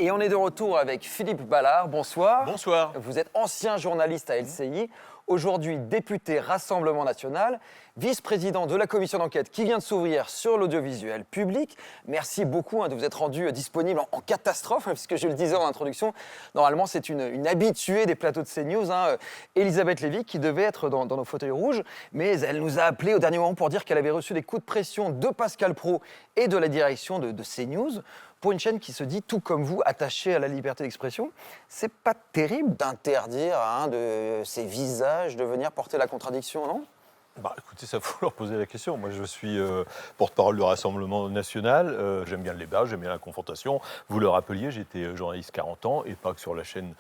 Et on est de retour avec Philippe Ballard. Bonsoir. Bonsoir. Vous êtes ancien journaliste à LCI, aujourd'hui député Rassemblement National, vice-président de la commission d'enquête qui vient de s'ouvrir sur l'audiovisuel public. Merci beaucoup de vous être rendu disponible en catastrophe, puisque je le disais en introduction, normalement c'est une habituée des plateaux de CNews, Elisabeth Lévy, qui devait être dans nos fauteuils rouges, mais elle nous a appelé au dernier moment pour dire qu'elle avait reçu des coups de pression de Pascal Praud et de la direction de CNews, pour une chaîne qui se dit, tout comme vous, attachée à la liberté d'expression. C'est pas terrible d'interdire à un de ces visages de venir porter la contradiction, non ? Écoutez, ça faut leur poser la question. Moi, je suis porte-parole du Rassemblement National. J'aime bien le débat, j'aime bien la confrontation. Vous le rappeliez, j'étais journaliste 40 ans, et pas que sur la chaîne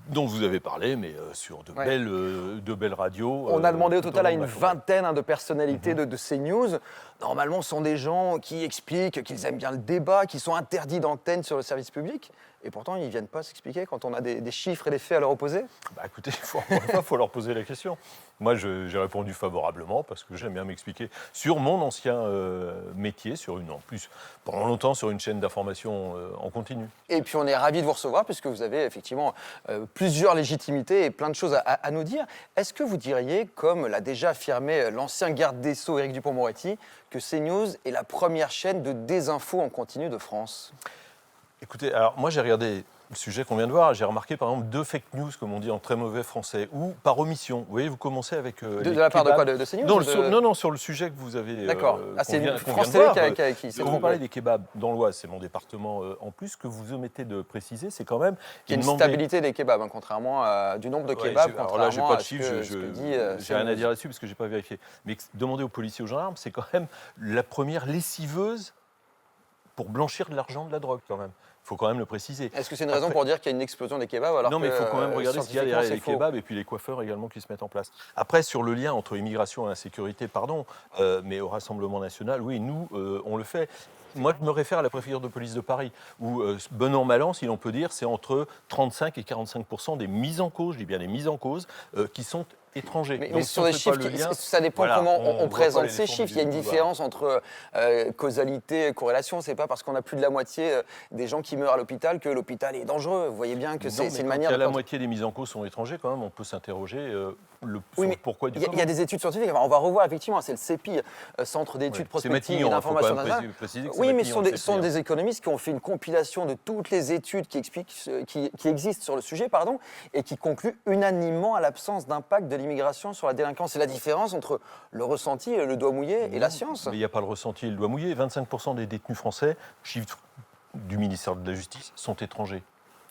dont vous avez parlé, mais sur de belles radios. On a demandé au total à une vingtaine de personnalités de CNews. Normalement, ce sont des gens qui expliquent qu'ils aiment bien le débat, qui sont interdits d'antenne sur le service public. Et pourtant, ils ne viennent pas s'expliquer quand on a des chiffres et des faits à leur opposer. Écoutez, il faut leur poser la question. Moi, j'ai répondu favorablement parce que j'aime bien m'expliquer sur mon ancien métier, en plus, pendant longtemps, sur une chaîne d'information en continu. Et puis, on est ravis de vous recevoir puisque vous avez effectivement plusieurs légitimités et plein de choses à nous dire. Est-ce que vous diriez, comme l'a déjà affirmé l'ancien garde des Sceaux, Éric Dupond-Moretti, que CNews est la première chaîne de désinfo en continu de France ? Écoutez, alors moi j'ai regardé le sujet qu'on vient de voir, j'ai remarqué par exemple 2 fake news, comme on dit en très mauvais français, ou par omission. Vous voyez, vous commencez avec... de la part de quoi, de CNews non, sur le sujet que vous avez... D'accord. C'est France Télé qui s'est trompé. Vous parlez des kebabs dans l'Oise, c'est mon département en plus. Ce que vous omettez de préciser, c'est quand même... Qu'il y a une stabilité des kebabs, contrairement du nombre de kebabs, alors là, j'ai pas de chiffres, j'ai rien à CNews. dire là-dessus parce que j'ai pas vérifié. Mais demander aux policiers, aux gendarmes, c'est quand même la première lessiveuse pour blanchir de l'argent de la drogue, quand même. Il faut quand même le préciser. Est-ce que c'est une raison pour dire qu'il y a une explosion des kebabs alors Non, mais il faut quand même regarder ce qu'il y a derrière les faux. kebabs et puis les coiffeurs également qui se mettent en place. Après, sur le lien entre immigration et insécurité, mais au Rassemblement National, oui, nous, on le fait. Moi, je me réfère à la préfecture de police de Paris, où, bon an, mal an, si l'on peut dire, c'est entre 35 et 45% des mises en cause, je dis bien des mises en cause, qui sont étrangers. Mais sur des chiffres, ça dépend comment on présente ces chiffres. Il y a une différence entre causalité et corrélation. C'est pas parce qu'on a plus de la moitié des gens qui meurent à l'hôpital que l'hôpital est dangereux. Vous voyez bien que c'est une manière... Quand la moitié des mises en cause sont étrangers, quand même, on peut s'interroger sur le pourquoi du comment. Il y a des études scientifiques. On va revoir, effectivement, c'est le CEPI, Centre d'études prospectives et d'information nationale. Oui, mais ce sont des économistes qui ont fait une compilation de toutes les études qui existent sur le sujet, et qui concluent unanimement à l'absence d'impact de l'immigration sur la délinquance. C'est la différence entre le ressenti, le doigt mouillé et la science. Mais il n'y a pas le ressenti et le doigt mouillé. 25% des détenus français, chiffre du ministère de la Justice, sont étrangers.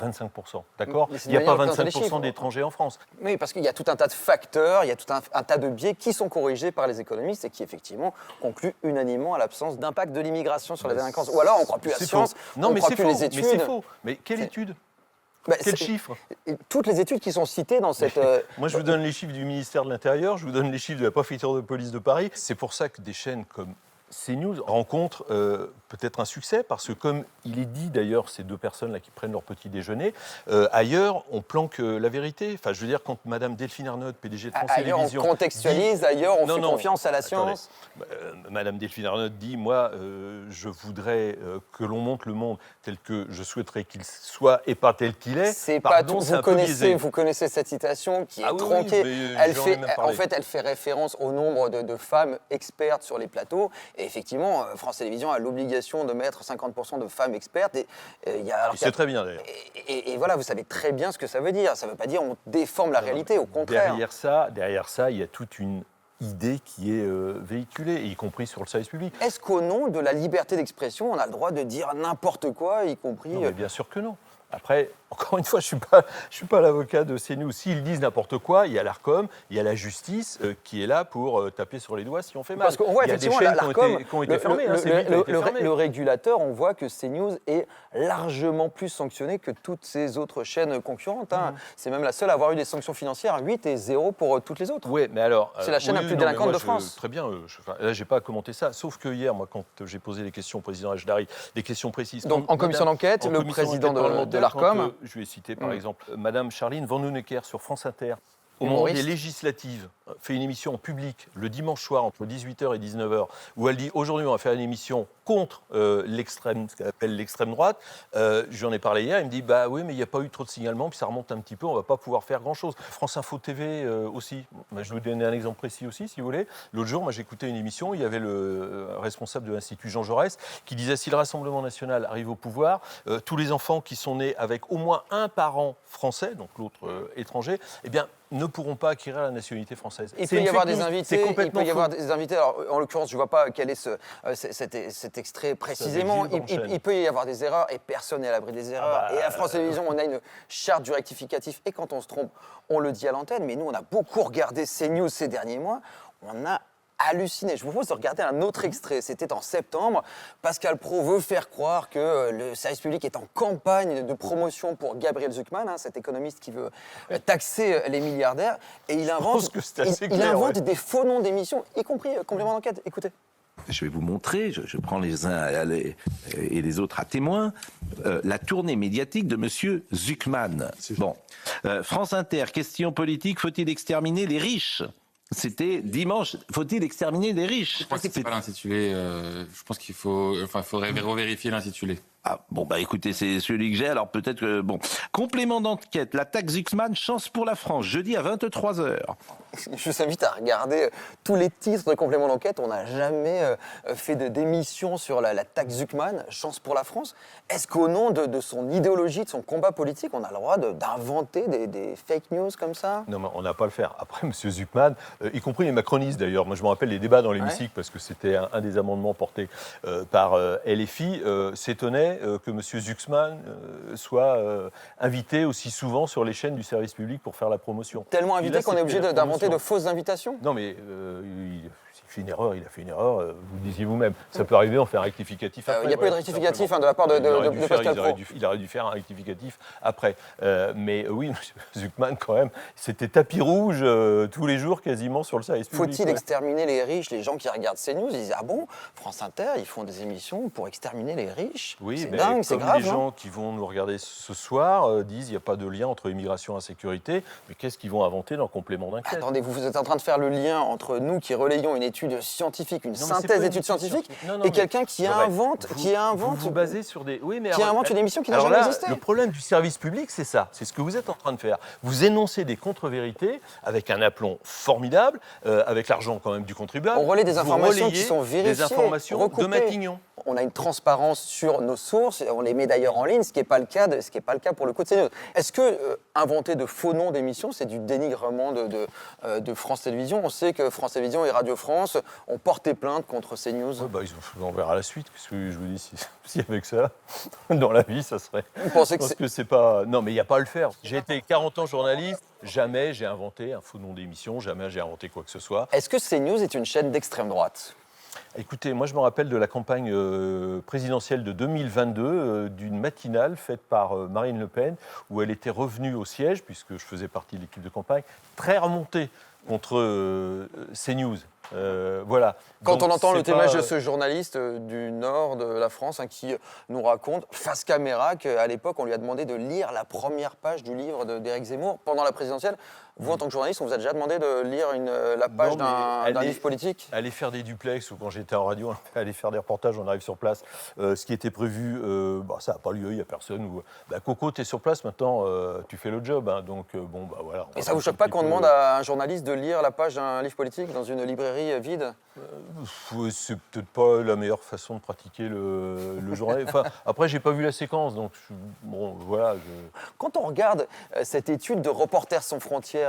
25%, d'accord ? Il n'y a pas 25% d'étrangers en France. Oui, parce qu'il y a tout un tas de facteurs, il y a tout un tas de biais qui sont corrigés par les économistes et qui, effectivement, concluent unanimement à l'absence d'impact de l'immigration sur la délinquance. Ou alors, on ne croit plus à la science, on ne croit plus les études. Mais c'est faux. Mais quelle étude ? Quel chiffre ? Toutes les études qui sont citées dans cette... Moi, je vous donne les chiffres du ministère de l'Intérieur, je vous donne les chiffres de la préfecture de police de Paris. C'est pour ça que des chaînes comme CNews rencontrent peut-être un succès, parce que comme il est dit d'ailleurs, ces 2 personnes-là qui prennent leur petit déjeuner, ailleurs, on planque la vérité. Enfin, je veux dire, quand Madame Delphine Arnaud, PDG de France Télévisions... Ailleurs, on contextualise, ailleurs, on fait confiance à la science. Madame Delphine Arnaud dit, moi, je voudrais que l'on montre le monde tel que je souhaiterais qu'il soit et pas tel qu'il est. C'est pas tout. Vous connaissez cette citation qui est tronquée. Elle fait référence au nombre de femmes expertes sur les plateaux. Et effectivement, France Télévisions a l'obligation de mettre 50% de femmes expertes. C'est très bien d'ailleurs. Et voilà, vous savez très bien ce que ça veut dire. Ça ne veut pas dire on déforme la réalité, au contraire. Derrière ça, il y a toute une idée qui est véhiculée, y compris sur le service public. Est-ce qu'au nom de la liberté d'expression, on a le droit de dire n'importe quoi, y compris... Non, mais bien sûr que non. Après, encore une fois, je suis pas l'avocat de CNews. S'ils disent n'importe quoi, il y a l'Arcom, il y a la justice qui est là pour taper sur les doigts si on fait mal. Parce qu'on voit effectivement l'Arcom, qui ont été fermées. Le régulateur, on voit que CNews est largement plus sanctionné que toutes ces autres chaînes concurrentes. C'est même la seule à avoir eu des sanctions financières, 8 et 0 pour toutes les autres. Oui, mais alors... C'est la chaîne la plus délinquante de France. Très bien, là, je n'ai pas à commenter ça. Sauf que hier, moi, quand j'ai posé des questions au président Hajdari, des questions précises... Donc, en commission d'enquête, le président de l'Arcom... Je vais citer par exemple Madame Charline Vanhoenacker sur France Inter, au moment des législatives, fait une émission en public le dimanche soir entre 18h et 19h, où elle dit aujourd'hui on va faire une émission contre ce qu'elle appelle l'extrême droite, j'en ai parlé hier, il me dit bah oui mais il n'y a pas eu trop de signalements, puis ça remonte un petit peu, on ne va pas pouvoir faire grand-chose. France Info TV aussi, je vais vous donner un exemple précis aussi si vous voulez. L'autre jour, moi j'écoutais une émission, il y avait le responsable de l'Institut Jean Jaurès qui disait si le Rassemblement national arrive au pouvoir, tous les enfants qui sont nés avec au moins un parent français, donc l'autre étranger, eh bien ne pourront pas acquérir la nationalité française. Il peut y avoir des invités. Alors, en l'occurrence, je ne vois pas quel est cet extrait précisément. Il peut y avoir des erreurs et personne n'est à l'abri des erreurs. Et à France Télévisions, on a une charte du rectificatif. Et quand on se trompe, on le dit à l'antenne. Mais nous, on a beaucoup regardé CNews ces derniers mois. On a halluciné. Je vous propose de regarder un autre extrait. C'était en septembre. Pascal Praud veut faire croire que le service public est en campagne de promotion pour Gabriel Zucman, cet économiste qui veut taxer les milliardaires. Et il invente, des faux noms d'émissions, y compris complément d'enquête. Écoutez. Je vais vous montrer, je prends les uns et les autres à témoin, la tournée médiatique de M. Zucman. Bon, France Inter, question politique, faut-il exterminer les riches ? C'était dimanche. Faut-il exterminer les riches ? Je pense que c'est pas l'intitulé. Je pense qu'il faudrait revérifier l'intitulé. Ah, bon, bah écoutez, c'est celui que j'ai, alors peut-être que... Bon. Complément d'enquête, l'attaque Zucman, chance pour la France, jeudi à 23h. Je vous invite à regarder tous les titres de complément d'enquête. On n'a jamais fait d'émission sur l'attaque Zucman, chance pour la France. Est-ce qu'au nom de son idéologie, de son combat politique, on a le droit d'inventer des fake news comme ça ? Non, mais on n'a pas à le faire. Après, M. Zucman, y compris les macronistes d'ailleurs, moi je me rappelle les débats dans l'hémicycle parce que c'était un des amendements portés par LFI, s'étonnait que M. Zucman soit invité aussi souvent sur les chaînes du service public pour faire la promotion. Tellement invité qu'on est obligé d'inventer de fausses invitations ? Non, mais il fait une erreur, vous le disiez vous-même. Ça peut arriver, on fait un rectificatif après. Il n'y a pas eu de rectificatif de la part de Pascal Praud. Il aurait dû faire un rectificatif après. Mais oui, M. Zucman, quand même, c'était tapis rouge tous les jours quasiment sur le service public. Faut-il exterminer les riches ? Les gens qui regardent CNews, ils disent « Ah bon, France Inter, ils font des émissions pour exterminer les riches ?» Oui, c'est dingue, c'est grave. Les gens qui vont nous regarder ce soir disent « Il n'y a pas de lien entre immigration et insécurité », mais qu'est-ce qu'ils vont inventer dans complément d'enquête ? Attendez, vous êtes en train de faire le lien entre nous qui relayons une étude scientifique, une synthèse d'études scientifiques, et quelqu'un qui invente... Vous basez sur des... Oui, mais qui invente une émission qui n'a jamais existé. Le problème du service public, c'est ça. C'est ce que vous êtes en train de faire. Vous énoncez des contre-vérités avec un aplomb formidable, avec l'argent quand même du contribuable. On relaie des informations qui sont vérifiées, des informations recoupées. De Matignon. On a une transparence sur nos sources, on les met d'ailleurs en ligne, ce qui n'est pas le cas pour le coup de CNews. Est-ce que inventer de faux noms d'émissions, c'est du dénigrement de France Télévisions ? On sait que France Télévisions et Radio France ont porté plainte contre CNews. On verra la suite. Qu'est-ce que je vous dis si avec ça, dans la vie, ça serait... Vous pensez que c'est pas... Non, mais il n'y a pas à le faire. J'ai été 40 ans journaliste, jamais j'ai inventé un faux nom d'émission, jamais j'ai inventé quoi que ce soit. Est-ce que CNews est une chaîne d'extrême droite ? Écoutez, moi je me rappelle de la campagne présidentielle de 2022, d'une matinale faite par Marine Le Pen, où elle était revenue au siège, puisque je faisais partie de l'équipe de campagne, très remontée contre CNews. Voilà. Quand on entend le témoignage de ce journaliste du nord de la France qui nous raconte, face caméra, qu'à l'époque, on lui a demandé de lire la première page du livre d'Éric Zemmour pendant la présidentielle. Vous, en tant que journaliste, on vous a déjà demandé de lire la page d'un livre politique ? Aller faire des duplex, ou quand j'étais en radio, aller faire des reportages, on arrive sur place. Ce qui était prévu, ça n'a pas lieu, il n'y a personne. Coco, tu es sur place, maintenant, tu fais le job. Donc, voilà. Et ça ne vous choque pas qu'on demande à un journaliste de lire la page d'un livre politique dans une librairie vide ? C'est peut-être pas la meilleure façon de pratiquer le journalisme. Enfin, après, j'ai pas vu la séquence, donc voilà. Quand on regarde cette étude de Reporters sans frontières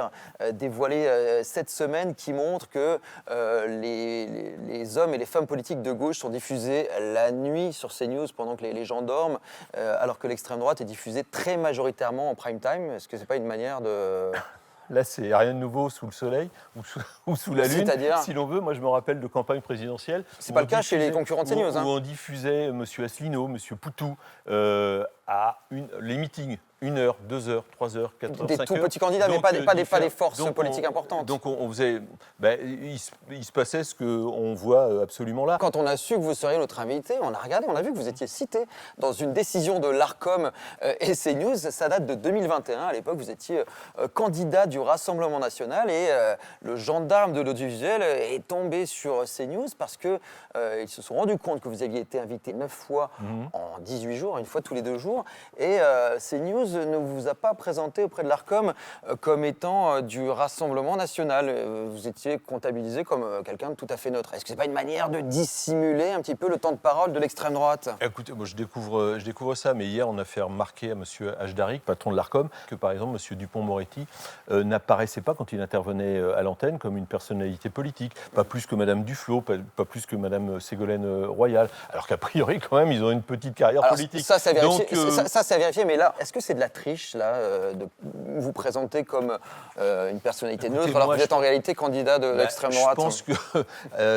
dévoilée cette semaine, qui montre que les hommes et les femmes politiques de gauche sont diffusés la nuit sur CNews pendant que les gens dorment, alors que l'extrême droite est diffusée très majoritairement en prime time, est-ce que c'est pas une manière de... Là, c'est rien de nouveau sous le soleil ou sous la lune, c'est-à-dire, si l'on veut. Moi, je me rappelle de campagne présidentielle. C'est pas le cas chez les concurrents de CNews. Où on diffusait M. Asselineau, M. Poutou, à les meetings, 1 heure, 2 heures, 3 heures, 4 heures, Des 5 tout heures. petits candidats, mais Donc, pas des forces donc, politiques importantes. Donc on faisait, il se passait ce qu'on voit absolument là. Quand on a su que vous seriez notre invité, on a regardé, on a vu que vous étiez cité dans une décision de l'ARCOM et CNews. Ça date de 2021. À l'époque, vous étiez candidat du Rassemblement national et le gendarme de l'audiovisuel est tombé sur CNews parce que ils se sont rendus compte que vous aviez été invité 9 fois en 18 jours, une fois tous les 2 jours. Et CNews ne vous a pas présenté auprès de l'ARCOM comme étant du Rassemblement national. Vous étiez comptabilisé comme quelqu'un de tout à fait neutre. Est-ce que c'est pas une manière de dissimuler un petit peu le temps de parole de l'extrême droite? Écoutez, moi je découvre ça, mais hier on a fait remarquer à M. Hajdaric, patron de l'ARCOM, que par exemple M. Dupond-Moretti n'apparaissait pas quand il intervenait à l'antenne comme une personnalité politique, pas plus que Mme Duflot, pas plus que Mme Ségolène Royal, alors qu'a priori quand même ils ont une petite carrière politique. Ça, c'est vérifié. Donc, Ça, c'est vérifié. Mais là, est-ce que c'est de la triche là, de vous présenter comme une personnalité neutre alors que vous êtes en réalité candidat de l'extrême droite? Je pense que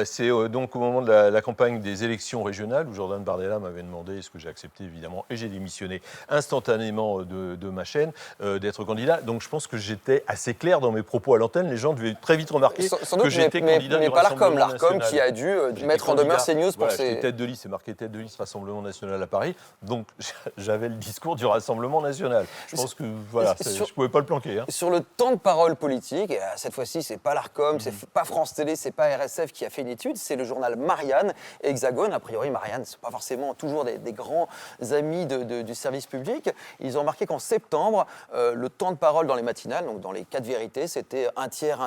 c'est donc au moment de la campagne des élections régionales où Jordan Bardella m'avait demandé, ce que j'ai accepté évidemment, et j'ai démissionné instantanément de ma chaîne, d'être candidat. Donc je pense que j'étais assez clair dans mes propos à l'antenne. Les gens devaient très vite remarquer que j'étais candidat du Rassemblement national. L'ARCOM qui a dû mettre en demeure CNews pour j'étais tête de liste, c'est marqué tête de liste Rassemblement national à Paris. Donc j'avais le discours du Rassemblement national. Je pense que voilà, je ne pouvais pas le planquer. Sur le temps de parole politique, et cette fois-ci, c'est pas l'ARCOM, c'est pas France Télé, c'est pas RSF qui a fait une étude, c'est le journal Marianne, Hexagone. A priori, Marianne, ce ne sont pas forcément toujours des grands amis du service public. Ils ont remarqué qu'en septembre, le temps de parole dans les matinales, donc dans les 4 vérités, c'était un tiers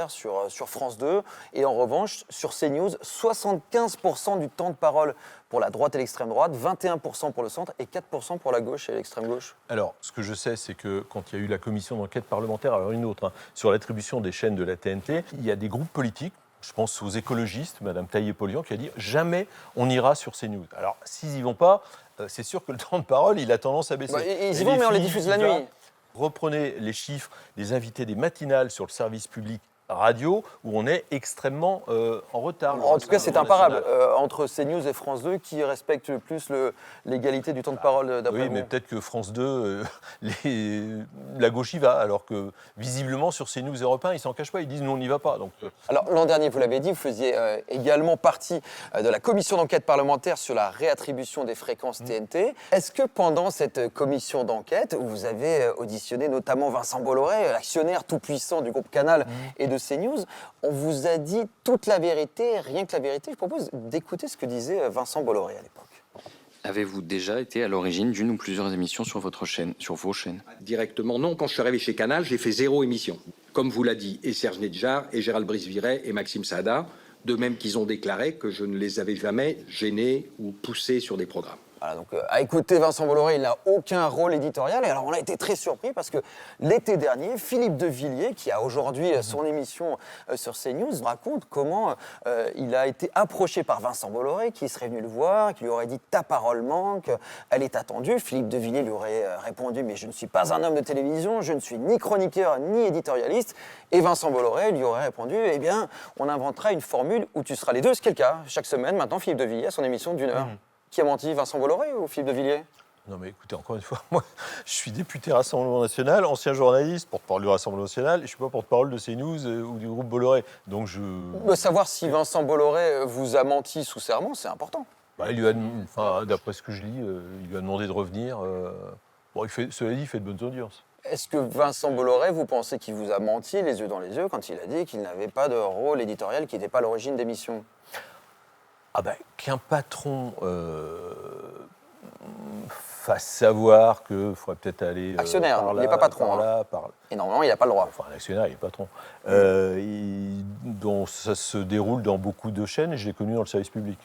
sur France 2. Et en revanche, sur CNews, 75% du temps de parole pour la droite et l'extrême droite, 21% pour le centre et 4% pour la gauche et l'extrême gauche. Alors, ce que je sais, c'est que quand il y a eu la commission d'enquête parlementaire, alors une autre, sur l'attribution des chaînes de la TNT, il y a des groupes politiques, je pense aux écologistes, Mme Taillé-Polian, qui a dit « jamais on ira sur CNews ». Alors, s'ils n'y vont pas, c'est sûr que le temps de parole, il a tendance à baisser. Ils y vont, mais on les diffuse la nuit. Reprenez les chiffres des invités des matinales sur le service public radio, où on est extrêmement en retard. En tout cas, c'est imparable. Entre CNews et France 2, qui respecte plus l'égalité du temps de parole d'après vous? Oui, mais peut-être que France 2, la gauche y va, alors que visiblement sur CNews et Europe 1, ils s'en cachent pas, ils disent nous on n'y va pas. Donc, Alors l'an dernier, vous l'avez dit, vous faisiez également partie de la commission d'enquête parlementaire sur la réattribution des fréquences TNT. Est-ce que pendant cette commission d'enquête, où vous avez auditionné notamment Vincent Bolloré, l'actionnaire tout-puissant du groupe Canal et de CNews, on vous a dit toute la vérité, rien que la vérité? Je propose d'écouter ce que disait Vincent Bolloré à l'époque. Avez-vous déjà été à l'origine d'une ou plusieurs émissions sur votre chaîne, sur vos chaînes? Directement, non. Quand je suis arrivé chez Canal, j'ai fait 0 émission. Comme vous l'a dit, et Serge Nedjar, et Gérald Brice-Viret, et Maxime Saada, de même qu'ils ont déclaré que je ne les avais jamais gênés ou poussés sur des programmes. Voilà, donc à écouter Vincent Bolloré, il n'a aucun rôle éditorial. Et alors on a été très surpris parce que l'été dernier, Philippe de Villiers, qui a aujourd'hui son émission sur CNews, raconte comment il a été approché par Vincent Bolloré, qui serait venu le voir, qui lui aurait dit « ta parole manque, elle est attendue ». Philippe de Villiers lui aurait répondu « mais je ne suis pas un homme de télévision, je ne suis ni chroniqueur ni éditorialiste ». Et Vincent Bolloré lui aurait répondu « eh bien, on inventera une formule où tu seras les deux ». Ce qui est le cas. Chaque semaine, maintenant, Philippe de Villiers a son émission d'1 heure. Qui a menti, Vincent Bolloré ou Philippe de Villiers? Non mais écoutez, encore une fois, moi je suis député Rassemblement National, ancien journaliste, porte-parole du Rassemblement National, et je ne suis pas porte-parole de CNews ou du groupe Bolloré. Donc De savoir si Vincent Bolloré vous a menti sous serment, c'est important. Il lui a, d'après ce que je lis, il lui a demandé de revenir. Bon, cela dit, il fait de bonnes audiences. Est-ce que Vincent Bolloré, vous pensez qu'il vous a menti les yeux dans les yeux quand il a dit qu'il n'avait pas de rôle éditorial, qui n'était pas à l'origine des missions? Qu'un patron fasse savoir qu'il faudrait peut-être aller actionnaire, par là, il n'est pas patron. Et normalement, il n'a pas le droit. Enfin, un actionnaire, il est patron. Dont ça se déroule dans beaucoup de chaînes, et je l'ai connu dans le service public.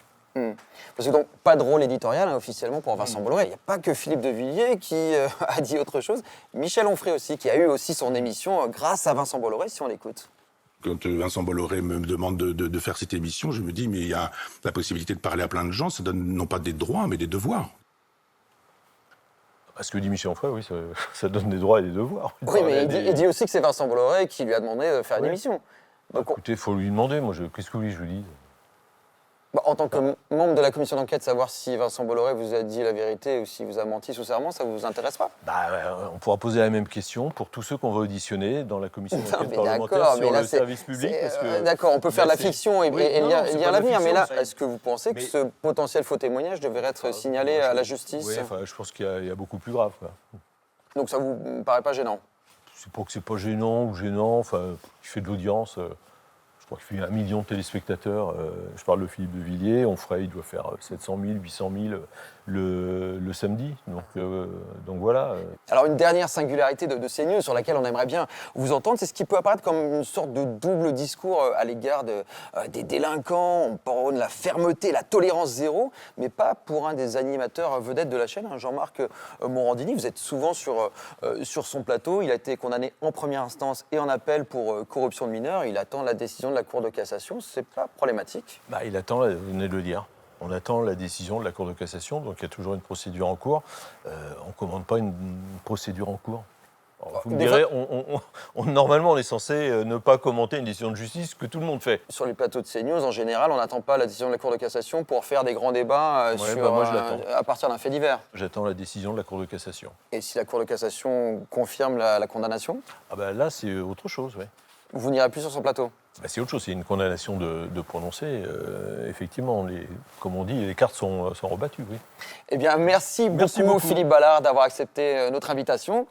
Parce que donc, pas de rôle éditorial officiellement pour Vincent Bolloré. Il n'y a pas que Philippe de Villiers qui a dit autre chose. Michel Onfray aussi, qui a eu aussi son émission grâce à Vincent Bolloré, si on l'écoute. Quand Vincent Bolloré me demande de faire cette émission, je me dis, mais il y a la possibilité de parler à plein de gens, ça donne non pas des droits, mais des devoirs. Ce que dit Michel Onfray, oui, ça donne des droits et des devoirs. Oui, mais il dit aussi que c'est Vincent Bolloré qui lui a demandé de faire une émission. Donc, écoutez, il faut lui demander. Moi, qu'est-ce que vous voulez que je vous dise? En tant que membre de la commission d'enquête, savoir si Vincent Bolloré vous a dit la vérité ou s'il vous a menti sous serment, ça vous intéresse pas? On pourra poser la même question pour tous ceux qu'on va auditionner dans la commission d'enquête mais parlementaire d'accord, sur mais là, le service public. Parce que d'accord, on peut faire là, la c'est- fiction et, Oui, et non, lire, c'est lire pas de la l'avenir, mais là, fiction, ça. est-ce que vous pensez que Mais- ce potentiel faux témoignage devrait être signalé à la justice? Oui, je pense qu'il y a beaucoup plus grave, quoi. Donc ça vous paraît pas gênant? C'est pas que c'est pas gênant ou gênant. Enfin, il fait de l'audience. Je crois qu'il fait 1 million de téléspectateurs. Je parle de Philippe de Villiers. Il doit faire 700 000, 800 000 le samedi. Donc voilà. Alors une dernière singularité de CNews sur laquelle on aimerait bien vous entendre, c'est ce qui peut apparaître comme une sorte de double discours à l'égard des délinquants. On prône la fermeté, la tolérance zéro, mais pas pour un des animateurs vedettes de la chaîne, hein, Jean-Marc Morandini. Vous êtes souvent sur son plateau. Il a été condamné en première instance et en appel pour corruption de mineurs. Il attend la décision de la Cour de cassation. C'est pas problématique? Il attend, vous venez de le dire. On attend la décision de la Cour de cassation, donc il y a toujours une procédure en cours. On ne commande pas une procédure en cours. Alors, vous me direz, normalement, on est censé ne pas commenter une décision de justice que tout le monde fait. Sur les plateaux de CNews, en général, on n'attend pas la décision de la Cour de cassation pour faire des grands débats moi, je l'attends. à partir d'un fait divers. J'attends la décision de la Cour de cassation. Et si la Cour de cassation confirme la condamnation, Là, c'est autre chose, oui. vous n'irez plus sur son plateau? C'est autre chose, c'est une condamnation de prononcer. Effectivement, comme on dit, les cartes sont rebattues, oui. Eh bien, merci Merci beaucoup, beaucoup. Philippe Ballard, d'avoir accepté notre invitation.